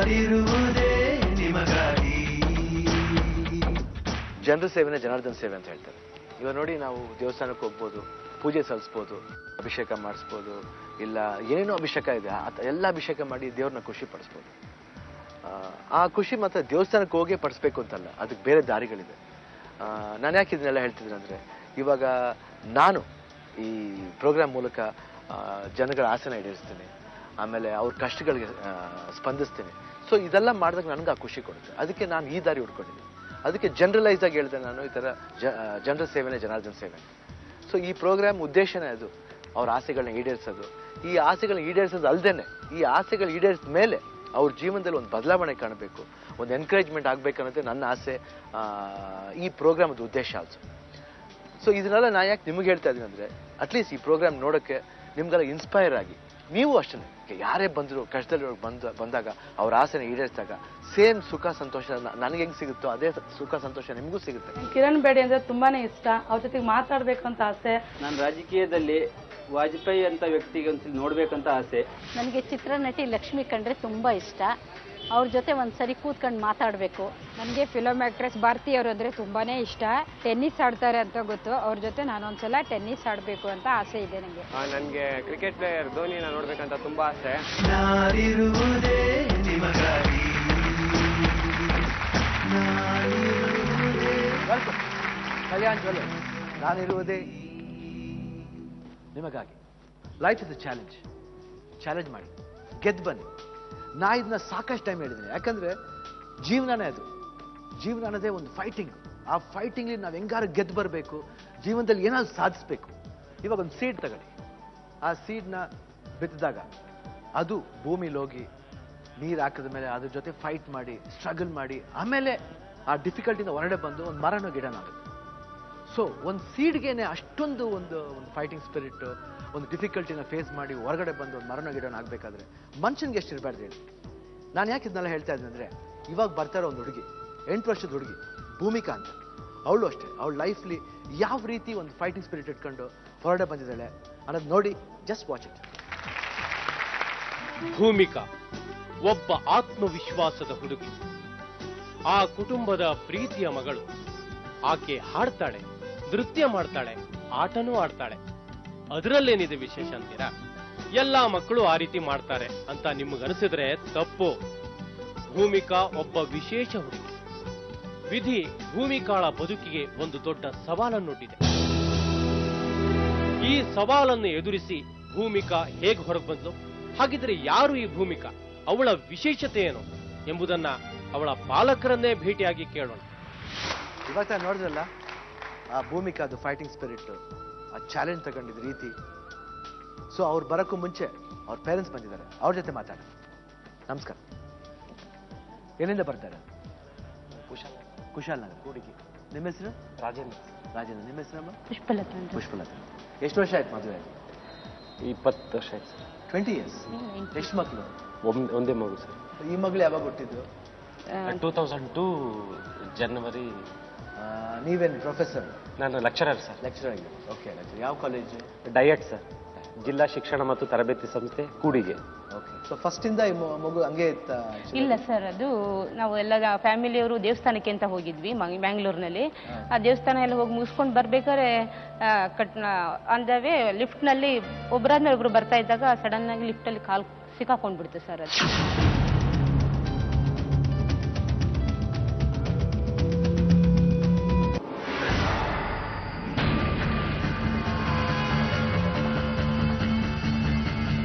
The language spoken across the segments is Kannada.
ನಾನಿರುವುದೇ ನಿಮಗಾಗಿ. ಜನರ ಸೇವೆನೇ ಜನಾರ್ದನ ಸೇವೆ ಅಂತ ಹೇಳ್ತಾರೆ. ಇವಾಗ ನೋಡಿ, ನಾವು ದೇವಸ್ಥಾನಕ್ಕೆ ಹೋಗ್ಬೋದು, ಪೂಜೆ ಸಲ್ಲಿಸ್ಬೋದು, ಅಭಿಷೇಕ ಮಾಡಿಸ್ಬೋದು, ಇಲ್ಲ ಏನೇನೋ ಅಭಿಷೇಕ ಇದೆ ಎಲ್ಲ ಅಭಿಷೇಕ ಮಾಡಿ ದೇವ್ರನ್ನ ಖುಷಿ ಪಡಿಸ್ಬೋದು. ಆ ಖುಷಿ ಮಾತ್ರ ದೇವಸ್ಥಾನಕ್ಕೆ ಹೋಗೇ ಪಡಿಸ್ಬೇಕು ಅಂತಲ್ಲ, ಅದಕ್ಕೆ ಬೇರೆ ದಾರಿಗಳಿದೆ. ನಾನು ಯಾಕೆ ಇದನ್ನೆಲ್ಲ ಹೇಳ್ತಿದ್ದೀನಿ ಅಂದರೆ, ಇವಾಗ ನಾನು ಈ ಪ್ರೋಗ್ರಾಮ್ ಮೂಲಕ ಜನಗಳ ಆಸೆನ ಈಡೇರಿಸ್ತೀನಿ, ಆಮೇಲೆ ಅವ್ರ ಕಷ್ಟಗಳಿಗೆ ಸ್ಪಂದಿಸ್ತೀನಿ. ಸೊ ಇದೆಲ್ಲ ಮಾಡಿದಾಗ ನನಗೆ ಆ ಖುಷಿ ಕೊಡುತ್ತೆ. ಅದಕ್ಕೆ ನಾನು ಈ ದಾರಿ ಹುಡ್ಕೊಂಡಿದ್ದೀನಿ. ಅದಕ್ಕೆ ಜನರಲೈಸ್ ಆಗಿ ಹೇಳ್ದೆ ನಾನು, ಈ ಥರ ಜನರ ಸೇವೆನೇ ಜನಾರ್ದನ ಸೇವೆ. ಸೊ ಈ ಪ್ರೋಗ್ರಾಮ್ ಉದ್ದೇಶನೇ ಅದು, ಅವ್ರ ಆಸೆಗಳನ್ನ ಈಡೇರಿಸೋದು. ಈ ಆಸೆಗಳನ್ನ ಈಡೇರಿಸೋದು ಅಲ್ಲದೇನೆ, ಈ ಆಸೆಗಳು ಈಡೇರಿಸಿದ ಮೇಲೆ ಅವ್ರ ಜೀವನದಲ್ಲಿ ಒಂದು ಬದಲಾವಣೆ ಕಾಣಬೇಕು, ಒಂದು ಎನ್ಕರೇಜ್ಮೆಂಟ್ ಆಗಬೇಕನ್ನೋದೇ ನನ್ನ ಆಸೆ, ಈ ಪ್ರೋಗ್ರಾಮದ ಉದ್ದೇಶ ಆಲ್ಸೋ. ಸೊ ಇದನ್ನೆಲ್ಲ ನಾನು ಯಾಕೆ ನಿಮಗೆ ಹೇಳ್ತಾ ಇದ್ದೀನಿ ಅಂದರೆ, ಅಟ್ಲೀಸ್ಟ್ ಈ ಪ್ರೋಗ್ರಾಮ್ ನೋಡೋಕ್ಕೆ ನಿಮ್ಗೆಲ್ಲ ಇನ್ಸ್ಪೈರ್ ಆಗಿ ನೀವು ಅಷ್ಟೇ ಯಾರೇ ಬಂದರೂ ಕಷ್ಟದಲ್ಲಿ ಬಂದಾಗ ಅವ್ರ ಆಸೆನ ಈಡೇರಿಸಿದಾಗ ಸೇಮ್ ಸುಖ ಸಂತೋಷ ನನಗೆ ಹೆಂಗೆ ಸಿಗುತ್ತೋ ಅದೇ ಸುಖ ಸಂತೋಷ ನಿಮಗೂ ಸಿಗುತ್ತೆ. ಕಿರಣ್ ಬೇಡಿ ಅಂದ್ರೆ ತುಂಬಾನೇ ಇಷ್ಟ, ಅವ್ರ ಜೊತೆಗೆ ಮಾತಾಡ್ಬೇಕು ಅಂತ ಆಸೆ. ನಾನು ರಾಜಕೀಯದಲ್ಲಿ ವಾಜಪೇಯಿ ಅಂತ ವ್ಯಕ್ತಿಗೆ ಒಂದ್ಸಲಿ ನೋಡ್ಬೇಕಂತ ಆಸೆ. ನನಗೆ ಚಿತ್ರನಟಿ ಲಕ್ಷ್ಮಿ ಕಂಡ್ರೆ ತುಂಬಾ ಇಷ್ಟ, ಅವ್ರ ಜೊತೆ ಒಂದ್ಸರಿ ಕೂತ್ಕೊಂಡು ಮಾತಾಡಬೇಕು. ನನಗೆ ಫಿಲಮ್ ಆಕ್ಟ್ರೆಸ್ ಭಾರತಿ ಅವರು ಅಂದರೆ ತುಂಬಾನೇ ಇಷ್ಟ. ಟೆನ್ನಿಸ್ ಆಡ್ತಾರೆ ಅಂತ ಗೊತ್ತು, ಅವ್ರ ಜೊತೆ ನಾನೊಂದ್ಸಲ ಟೆನ್ನಿಸ್ ಆಡಬೇಕು ಅಂತ ಆಸೆ ಇದೆ ನನಗೆ. ನನಗೆ ಕ್ರಿಕೆಟ್ ಪ್ಲೇಯರ್ ಧೋನಿನ ನೋಡ್ಬೇಕಂತ ತುಂಬಾ ಆಸೆ. ನಾನಿರುವುದೇ ನಿಮಗಾಗಿ. ಕಲ್ಯಾಣ್ ಜ್ವಲ್ಲ, ನಾನಿರುವುದೇ ನಿಮಗಾಗಿ. Life is a challenge. Challenge ಮಾಡಿ ಗೆದ್ದು ಬನ್ನಿ. ನಾ ಇದನ್ನ ಸಾಕಷ್ಟು ಟೈಮ್ ಹೇಳಿದ್ದೀನಿ, ಯಾಕಂದ್ರೆ ಜೀವನನೇ ಅದು. ಜೀವನ ಅನ್ನೋದೇ ಒಂದು ಫೈಟಿಂಗ್. ಆ ಫೈಟಿಂಗ್ಲಿ ನಾವು ಹೆಂಗಾರು ಗೆದ್ದು ಬರಬೇಕು, ಜೀವನದಲ್ಲಿ ಏನಾದ್ರು ಸಾಧಿಸ್ಬೇಕು. ಇವಾಗ ಒಂದು ಸೀಡ್ ತಗೊಳ್ಳಿ, ಆ ಸೀಡ್ನ ಬಿತ್ತಿದಾಗ ಅದು ಭೂಮಿಲಿ ಹೋಗಿ ನೀರು ಹಾಕಿದ ಮೇಲೆ ಅದ್ರ ಜೊತೆ ಫೈಟ್ ಮಾಡಿ, ಸ್ಟ್ರಗಲ್ ಮಾಡಿ, ಆಮೇಲೆ ಆ ಡಿಫಿಕಲ್ಟಿಂದ ಹೊರಗಡೆ ಬಂದು ಒಂದು ಮರನೋ ಗಿಡನಾಗುತ್ತೆ. ಸೊ ಒಂದು ಸೀಡ್ಗೇನೆ ಅಷ್ಟೊಂದು ಒಂದು ಫೈಟಿಂಗ್ ಸ್ಪಿರಿಟ್, ಒಂದು ಡಿಫಿಕಲ್ಟಿನ ಫೇಸ್ ಮಾಡಿ ಹೊರಗಡೆ ಬಂದು ಒಂದು ಮರನ ಗಿಡನ ಆಗಬೇಕಾದ್ರೆ ಮನುಷ್ಯನಿಗೆ ಎಷ್ಟು ಇರಬಾರ್ದು ಹೇಳಿ. ನಾನು ಯಾಕೆ ಇದನ್ನೆಲ್ಲ ಹೇಳ್ತಾ ಇದ್ದೀನಿ ಅಂದರೆ, ಇವಾಗ ಬರ್ತಾರೋ ಒಂದು ಹುಡುಗಿ, 8 ವರ್ಷದ ಹುಡುಗಿ ಭೂಮಿಕಾ ಅಂತ, ಅವಳು ಅಷ್ಟೇ ಅವಳ ಲೈಫ್ಲಿ ಯಾವ ರೀತಿ ಒಂದು ಫೈಟಿಂಗ್ ಸ್ಪಿರಿಟ್ ಇಟ್ಕೊಂಡು ಹೊರಗಡೆ ಬಂದಿದ್ದಾಳೆ ಅನ್ನೋದು ನೋಡಿ, ಜಸ್ಟ್ ವಾಚ್ ಇಟ್. ಭೂಮಿಕಾ ಒಬ್ಬ ಆತ್ಮವಿಶ್ವಾಸದ ಹುಡುಗಿ, ಆ ಕುಟುಂಬದ ಪ್ರೀತಿಯ ಮಗಳು. ಆಕೆ ಹಾಡ್ತಾಳೆ, ನೃತ್ಯ ಮಾಡ್ತಾಳೆ, ಆಟನೂ ಆಡ್ತಾಳೆ. ಅದರಲ್ಲೇನಿದೆ ವಿಶೇಷ ಅಂತೀರಾ? ಎಲ್ಲಾ ಮಕ್ಕಳು ಆ ರೀತಿ ಮಾಡ್ತಾರೆ ಅಂತ ನಿಮಗನಿಸಿದ್ರೆ ತಪ್ಪು. ಭೂಮಿಕಾ ಒಬ್ಬ ವಿಶೇಷ ಹುಡುಗಿ. ವಿಧಿ ಭೂಮಿಕಾಳ ಬದುಕಿಗೆ ಒಂದು ದೊಡ್ಡ ಸವಾಲನ್ನೊಡ್ಡಿದೆ. ಈ ಸವಾಲನ್ನು ಎದುರಿಸಿ ಭೂಮಿಕಾ ಹೇಗೆ ಹೊರಗೆ ಬಂದ್ಲು? ಹಾಗಿದ್ರೆ ಯಾರು ಈ ಭೂಮಿಕಾ? ಅವಳ ವಿಶೇಷತೆ ಏನು ಎಂಬುದನ್ನ ಅವಳ ಪಾಲಕರನ್ನೇ ಭೇಟಿಯಾಗಿ ಕೇಳೋಣ. ಇವಾಗ ನೋಡಿದ್ರಲ್ಲ ಆ ಭೂಮಿಕಾದು ಫೈಟಿಂಗ್ ಸ್ಪಿರಿಟ್, ಆ ಚಾಲೆಂಜ್ ತಗೊಂಡಿದ್ದ ರೀತಿ. ಸೊ ಅವ್ರು ಬರೋಕ್ಕೂ ಮುಂಚೆ ಅವ್ರ ಪೇರೆಂಟ್ಸ್ ಬಂದಿದ್ದಾರೆ, ಅವ್ರ ಜೊತೆ ಮಾತಾಡ. ನಮಸ್ಕಾರ. ಎಲ್ಲಿಂದ ಬರ್ತಾರೆ? ಕುಶಾಲ್ ನಗರ. ಹುಡುಗಿ ನಿಮ್ಮ ಹೆಸರು? ರಾಜೇಂದ್ರ. ರಾಜೇಂದ್ರ. ನಿಮ್ಮ ಹೆಸರಮ್ಮ? ಪುಷ್ಪಲತಾ. ಪುಷ್ಪಲತಾ. ಎಷ್ಟು ವರ್ಷ ಆಯ್ತು ಮದುವೆ? 20 ವರ್ಷ ಆಯ್ತು ಸರ್. 20 years. ಎಷ್ಟು ಮಕ್ಕಳು? ಒಂದೇ ಮಗು ಸರ್. ಈ ಮಗಳು ಯಾವಾಗ ಹುಟ್ಟಿದ್ರು? 2002 ಜನವರಿ. ನೀವೇನು ಪ್ರೊಫೆಸರ್? ನಾನು ಲೆಕ್ಚರರ್ ಸರ್. ಲೆಕ್ಚರರ್ ಆಗಿ. ಓಕೆ. ಯಾವ ಕಾಲೇಜು? ಡಯಟ್ ಸರ್, ಜಿಲ್ಲಾ ಶಿಕ್ಷಣ ಮತ್ತು ತರಬೇತಿ ಸಂಸ್ಥೆ ಕೂಡಿಗೆ. ಓಕೆ. ಸೊ ಫಸ್ಟ್ ಇಂದ ಈ ಮಗು ಹಂಗೆ ಇತ್ತ? ಇಲ್ಲ ಸರ್, ಅದು ನಾವು ಎಲ್ಲ ಫ್ಯಾಮಿಲಿಯವರು ದೇವಸ್ಥಾನಕ್ಕೆ ಅಂತ ಹೋಗಿದ್ವಿ ಬ್ಯಾಂಗ್ಳೂರ್ನಲ್ಲಿ. ಆ ದೇವಸ್ಥಾನ ಎಲ್ಲ ಹೋಗಿ ಮುಗಿಸ್ಕೊಂಡು ಬರ್ಬೇಕಾದ್ರೆ ಆನ್ ದ ವೇ ಲಿಫ್ಟ್ನಲ್ಲಿ ಒಬ್ಬರಾದ್ಮೇಲೆ ಒಬ್ರು ಬರ್ತಾ ಇದ್ದಾಗ ಸಡನ್ ಆಗಿ ಲಿಫ್ಟಲ್ಲಿ ಕಾಲು ಸಿಕ್ಕಾಕೊಂಡ್ಬಿಡ್ತು ಸರ್.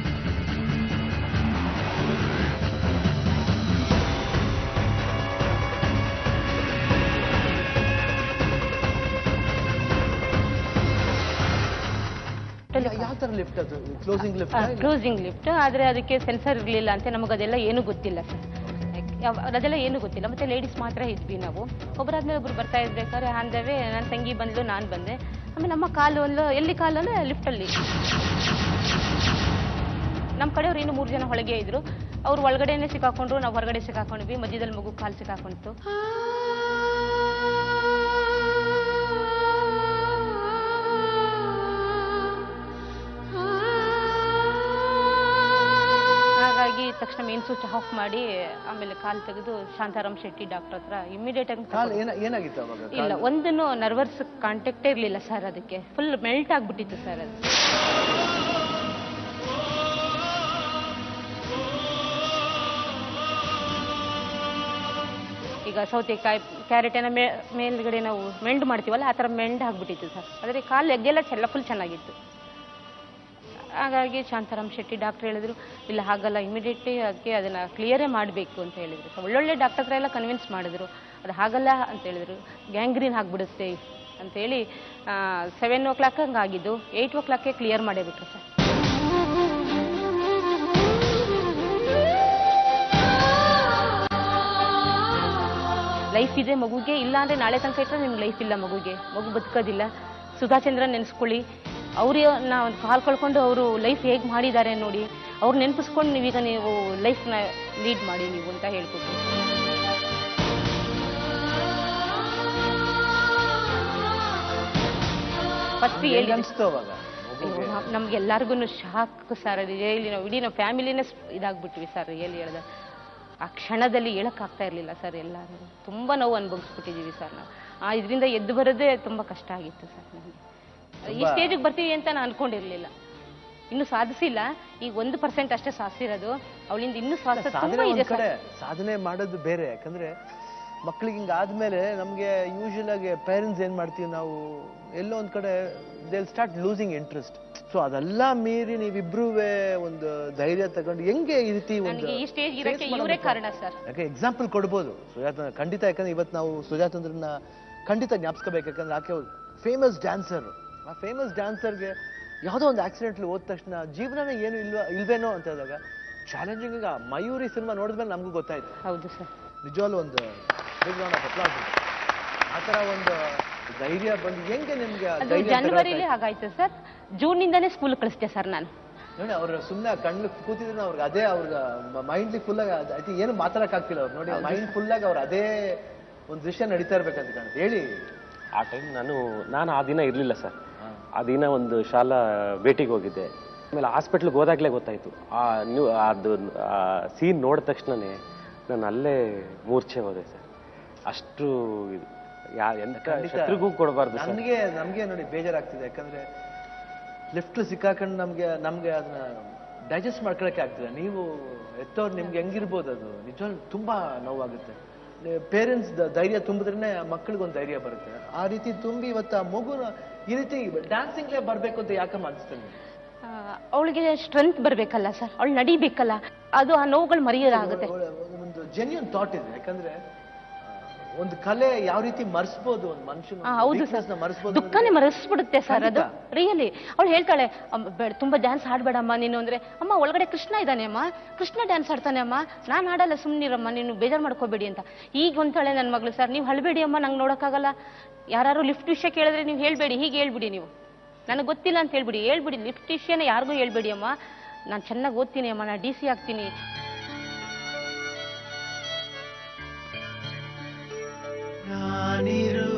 ಅದು ಯಾವ ತರ ಲಿಫ್ಟ್ ಅದು? Closing lift? ಕ್ಲೋಸಿಂಗ್ ಲಿಫ್ಟ್, ಆದ್ರೆ ಅದಕ್ಕೆ ಸೆನ್ಸರ್ ಇರಲಿಲ್ಲ ಅಂತ ನಮಗದೆಲ್ಲ ಏನು ಗೊತ್ತಿಲ್ಲ ಸರ್. ಅದೆಲ್ಲ ಏನು ಗೊತ್ತಿಲ್ಲ. ಮತ್ತೆ ಲೇಡೀಸ್ ಮಾತ್ರ ಇದ್ವಿ ನಾವು. ಒಬ್ಬರಾದ್ಮೇಲೆ ಒಬ್ರು ಬರ್ತಾ ಇರ್ಬೇಕಾದ್ರೆ ಆನ್ ದ ವೇ ನನ್ನ ತಂಗಿ ಬಂದ್ಲು, ನಾನು ಬಂದೆ. ಆಮೇಲೆ ನಮ್ಮ ಕಾಲು ಎಲ್ಲಿ ಕಾಲು ಅಂದ್ರೆ ಲಿಫ್ಟಲ್ಲಿ. ನಮ್ಮ ಕಡೆಯವ್ರು ಇನ್ನು 3 ಜನ ಒಳಗೆ ಇದ್ರು. ಅವ್ರು ಒಳಗಡೆನೆ ಸಿಕ್ಕಾಕೊಂಡ್ರು, ನಾವು ಹೊರಗಡೆ ಸಿಕ್ಕಾಕೊಂಡ್ವಿ. ಮಧ್ಯದಲ್ಲಿ ಮಗು ಕಾಲು ಸಿಕ್ಕಾಕೊಂಡಿತ್ತು. ಹಾಗಾಗಿ ತಕ್ಷಣ ಮೇನ್ ಸ್ವಿಚ್ ಆಫ್ ಮಾಡಿ ಆಮೇಲೆ ಕಾಲು ತೆಗೆದು ಶಾಂತಾರಾಮ್ ಶೆಟ್ಟಿ ಡಾಕ್ಟರ್ ಹತ್ರ ಇಮಿಡಿಯೇಟ್ ಆಗಿ ಕಾಲು ಏನಾಗಿತ್ತು ಅವಾಗ? ಇಲ್ಲ, ಒಂದನ್ನು ನರ್ವಸ್ ಕಾಂಟ್ಯಾಕ್ಟೇ ಇರಲಿಲ್ಲ ಸರ್, ಅದಕ್ಕೆ ಫುಲ್ ಮೆಲ್ಟ್ ಆಗಿಬಿಟ್ಟಿತ್ತು ಸರ್ ಅದು. ಈಗ ಸೌತೆಕಾಯಿ ಕ್ಯಾರೆಟನ್ನ ಮೇಲ್ಗಡೆ ನಾವು ಮೆಂಡ್ ಮಾಡ್ತೀವಲ್ಲ, ಆ ಥರ ಮೆಂಡ್ ಆಗಿಬಿಟ್ಟಿತ್ತು ಸರ್. ಆದರೆ ಕಾಲು ಎಗ್ಗೆಲ್ಲ ಫುಲ್ ಚೆನ್ನಾಗಿತ್ತು. ಹಾಗಾಗಿ ಶಾಂತಾರಾಮ್ ಶೆಟ್ಟಿ ಡಾಕ್ಟರ್ ಹೇಳಿದ್ರು, ಇಲ್ಲ ಹಾಗಲ್ಲ, ಇಮಿಡಿಯೇಟ್ಲಿ ಅದಕ್ಕೆ ಅದನ್ನು ಕ್ಲಿಯರೇ ಮಾಡಬೇಕು ಅಂತ ಹೇಳಿದರು. ಒಳ್ಳೊಳ್ಳೆ ಡಾಕ್ಟರ್ ಹತ್ರ ಎಲ್ಲ ಕನ್ವಿನ್ಸ್ ಮಾಡಿದ್ರು, ಅದು ಹಾಗಲ್ಲ ಅಂತ ಹೇಳಿದ್ರು, ಗ್ಯಾಂಗ್ರೀನ್ ಆಗಿಬಿಡುತ್ತೆ ಅಂತೇಳಿ 7 o'clock ಹಂಗಾಗಿದ್ದು 8 o'clock ಕ್ಲಿಯರ್ ಮಾಡೇ ಬಿಟ್ರು ಸರ್. ಲೈಫ್ ಇದೆ ಮಗುಗೆ, ಇಲ್ಲ ಅಂದರೆ ನಾಳೆ ತನಕ ಇಟ್ಟರೆ ನಿಮ್ಗೆ ಲೈಫ್ ಇಲ್ಲ ಮಗುಗೆ, ಮಗು ಬದುಕೋದಿಲ್ಲ. ಸುಧಾಚಂದ್ರನ್ ನೆನೆಸ್ಕೊಳ್ಳಿ, ಅವ್ರಿಗೆ ನಾವು ಕಾಲ್ ಕಳ್ಕೊಂಡು ಅವರು ಲೈಫ್ ಹೇಗೆ ಮಾಡಿದ್ದಾರೆ ನೋಡಿ, ಅವ್ರು ನೆನಪಿಸ್ಕೊಂಡು ನೀವೀಗ ನೀವು ಲೈಫ್ನ ಲೀಡ್ ಮಾಡಿ ನೀವು ಅಂತ ಹೇಳ್ಕೊಟ್ಟು. ಫಸ್ಟ್ ಹೇಳಿ ನಮ್ಗೆಲ್ಲರಿಗೂ ಶಾಕ್ ಸರ್, ಅದು ಹೇಳಿ ನಾವು ಇಡೀ ನಾವು ಫ್ಯಾಮಿಲಿನೇ ಇದಾಗ್ಬಿಟ್ವಿ ಸರ್. ಹೇಳಿದ ಆ ಕ್ಷಣದಲ್ಲಿ ಹೇಳೋಕ್ಕಾಗ್ತಾ ಇರಲಿಲ್ಲ ಸರ್. ಎಲ್ಲರೂ ತುಂಬ ನೋವು ಅನುಭವಿಸ್ಬಿಟ್ಟಿದ್ದೀವಿ ಸರ್ ನಾವು. ಇದರಿಂದ ಎದ್ದು ಬರೋದೇ ತುಂಬ ಕಷ್ಟ ಆಗಿತ್ತು ಸರ್ ನಮಗೆ. ಈ ಸ್ಟೇಜಿಗೆ ಬರ್ತೀವಿ ಅಂತ ನಾನು ಅನ್ಕೊಂಡಿರ್ಲಿಲ್ಲ. ಇನ್ನು ಸಾಧಿಸಿಲ್ಲ, ಈಗ 1% ಅಷ್ಟೇ ಸಾಧಿಸಿರೋದು. ಅವಳಿಂದ ಇನ್ನೂ ತುಂಬಾ ಇದೆ ಸರ್. ಸಾಧನೆ ಮಾಡೋದು ಬೇರೆ, ಯಾಕಂದ್ರೆ ಮಕ್ಳಿಗೆ ಹಿಂಗಾದ್ಮೇಲೆ ನಮ್ಗೆ ಯೂಶುವಲ್ ಆಗಿ ಪೇರೆಂಟ್ಸ್ ಏನ್ ಮಾಡ್ತೀವಿ ನಾವು, ಎಲ್ಲೋ ಒಂದ್ ಕಡೆ they start losing interest. So ಅದೆಲ್ಲ ಮೀರಿ ನೀವಿಬ್ರೂ ಒಂದು ಧೈರ್ಯ ತಗೊಂಡು ಹೆಂಗೆ ಈ ರೀತಿ ಈ ಸ್ಟೇಜ್ ಇರಕ್ಕೆ ಇವರೇ ಕಾರಣ ಸರ್. ಯಾಕೆ ಎಕ್ಸಾಂಪಲ್ ಕೊಡ್ಬೋದು ಸುಜಾತ ಖಂಡಿತ, ಯಾಕಂದ್ರೆ ಇವತ್ತು ನಾವು ಸುಜಾತಂದ್ರನ್ನ ಖಂಡಿತ ಜ್ಞಾಪಿಸ್ಕೋಬೇಕು. ಯಾಕಂದ್ರೆ ಆಕೆ ಫೇಮಸ್ ಡ್ಯಾನ್ಸರ್. ಆ ಫೇಮಸ್ ಡ್ಯಾನ್ಸರ್ಗೆ ಯಾವುದೋ ಒಂದು ಆಕ್ಸಿಡೆಂಟ್ಲಿ ಹೋದ ತಕ್ಷಣ ಜೀವನನೇ ಏನು ಇಲ್ವೇನೋ ಅಂತ ಹೇಳಿದಾಗ ಚಾಲೆಂಜಿಂಗ್. ಈಗ ಮಯೂರಿ ಸಿನಿಮಾ ನೋಡಿದ್ಮೇಲೆ ನಮಗೂ ಗೊತ್ತಾಯ್ತು. ಹೌದು ಸರ್, ನಿಜವಾಗ್ಲೂ ಒಂದು ಆ ತರ ಒಂದು ಧೈರ್ಯ ಬಂದು ಹೆಂಗೆ ನಿಮ್ಗೆ? ಜನವರಿಲಿ ಹಾಗಾಯ್ತು ಸರ್. ಜೂನ್ನಿಂದಾನೇ ಸ್ಕೂಲ್ ಕಳಿಸ್ತೆ ಸರ್ ನಾನು. ನೋಡಿ, ಅವ್ರ ಸುಮ್ಮನೆ ಕಣ್ಣು ಕೂತಿದ್ರು ಅವ್ರಿಗೆ ಅದೇ ಅವ್ರಿಗೆ ಮೈಂಡ್ಲಿ ಫುಲ್ ಆಗಿ ಐತಿ, ಏನು ಮಾತಾಡಕ್ ಆಗ್ತಿಲ್ಲ ಅವ್ರು. ನೋಡಿ, ಮೈಂಡ್ ಫುಲ್ ಆಗಿ ಅವ್ರು ಅದೇ ಒಂದು ವಿಷಯ ನಡೀತಾ ಇರ್ಬೇಕಂತ ಕಾಣುತ್ತೆ. ಹೇಳಿ. ಆ ಟೈಮ್ ನಾನು ಆ ದಿನ ಇರಲಿಲ್ಲ ಸರ್. ಆ ದಿನ ಒಂದು ಶಾಲಾ ಭೇಟಿಗೆ ಹೋಗಿದ್ದೆ. ಆಮೇಲೆ ಹಾಸ್ಪಿಟ್ಲಿಗೆ ಹೋದಾಗಲೇ ಗೊತ್ತಾಯಿತು. ಅದು ಸೀನ್ ನೋಡಿದ ತಕ್ಷಣನೇ ನಾನು ಅಲ್ಲೇ ಮೂರ್ಛೆ ಹೋದೆ ಸರ್. ಅಷ್ಟು ಶತ್ರುಗೂ ಕೊಡಬಾರ್ದು. ನಮ್ಗೆ ನೋಡಿ ಬೇಜಾರಾಗ್ತಿದೆ, ಯಾಕಂದ್ರೆ ಲಿಫ್ಟ್ ಸಿಕ್ಕಾಕೊಂಡು ನಮ್ಗೆ ಅದನ್ನ ಡೈಜೆಸ್ಟ್ ಮಾಡ್ಕೊಳಕ್ಕೆ ಆಗ್ತಿದೆ. ನೀವು ಎತ್ತವ್ರು ನಿಮ್ಗೆ ಹೆಂಗಿರ್ಬೋದು, ಅದು ನಿಜವಾಗ್ಲೂ ತುಂಬಾ ನೋವಾಗುತ್ತೆ. ಪೇರೆಂಟ್ಸ್ ಧೈರ್ಯ ತುಂಬಿದ್ರೇನೆ ಮಕ್ಕಳಿಗೊಂದು ಧೈರ್ಯ ಬರುತ್ತೆ. ಆ ರೀತಿ ತುಂಬಿ ಇವತ್ತು ಆ ಮಗುನ ಈ ರೀತಿ ಡ್ಯಾನ್ಸಿಂಗ್ಲೇ ಬರ್ಬೇಕು ಅಂತ ಯಾಕಮ್ಮ ಅನಿಸ್ತೇನೆ? ಅವಳಿಗೆ ಸ್ಟ್ರೆಂತ್ ಬರ್ಬೇಕಲ್ಲ ಸರ್, ಅವಳು ನಡಿಬೇಕಲ್ಲ, ಅದು ಆ ನೋವುಗಳು ಮರೆಯೋದಾಗುತ್ತೆ. ಒಂದು ಜೆನ್ಯೂನ್ ಥಾಟ್ ಇದೆ, ಯಾಕಂದ್ರೆ ಒಂದು ಕಲೆ ಯಾವ ರೀತಿ ಮರೆಸ್ಬೋದು ಒಂದು ಮನುಷ್ಯನ. ಹೌದು ಸರ್, ದುಃಖನೇ ಮರೆಸ್ಬಿಡುತ್ತೆ ಸರ್ ಅದು ರಿಯಲಿ. ಅವಳು ಹೇಳ್ತಾಳೆ, ತುಂಬಾ ಡ್ಯಾನ್ಸ್ ಆಡ್ಬೇಡಮ್ಮ ನೀನು ಅಂದ್ರೆ, ಅಮ್ಮ ಒಳಗಡೆ ಕೃಷ್ಣ ಇದ್ದಾನೆ ಅಮ್ಮ, ಕೃಷ್ಣ ಡ್ಯಾನ್ಸ್ ಆಡ್ತಾನೆ ಅಮ್ಮ, ನಾನು ಆಡಲ್ಲ ಸುಮ್ಮನಿರಮ್ಮ, ನೀನು ಬೇಜಾರು ಮಾಡ್ಕೋಬೇಡಿ ಅಂತ. ಈಗ ಒಂದ್ತಾಳೆ ನನ್ನ ಮಗಳು, ಸರ್ ನೀವು ಹಳಬೇಡಿ ಅಮ್ಮ, ನಂಗೆ ನೋಡೋಕ್ಕಾಗಲ್ಲ, ಯಾರು ಲಿಫ್ಟ್ ವಿಷಯ ಕೇಳಿದ್ರೆ ನೀವು ಹೇಳ್ಬೇಡಿ, ಹೀಗೆ ಹೇಳ್ಬಿಡಿ, ನೀವು ನನಗೆ ಗೊತ್ತಿಲ್ಲ ಅಂತ ಹೇಳ್ಬಿಡಿ, ಲಿಫ್ಟ್ ವಿಷಯನ ಯಾರಿಗೂ ಹೇಳ್ಬೇಡಿ ಅಮ್ಮ, ನಾನು ಚೆನ್ನಾಗಿ ಓದ್ತೀನಿ ಅಮ್ಮ, ನಾನು DC ಆಗ್ತೀನಿ. ನಾನಿರು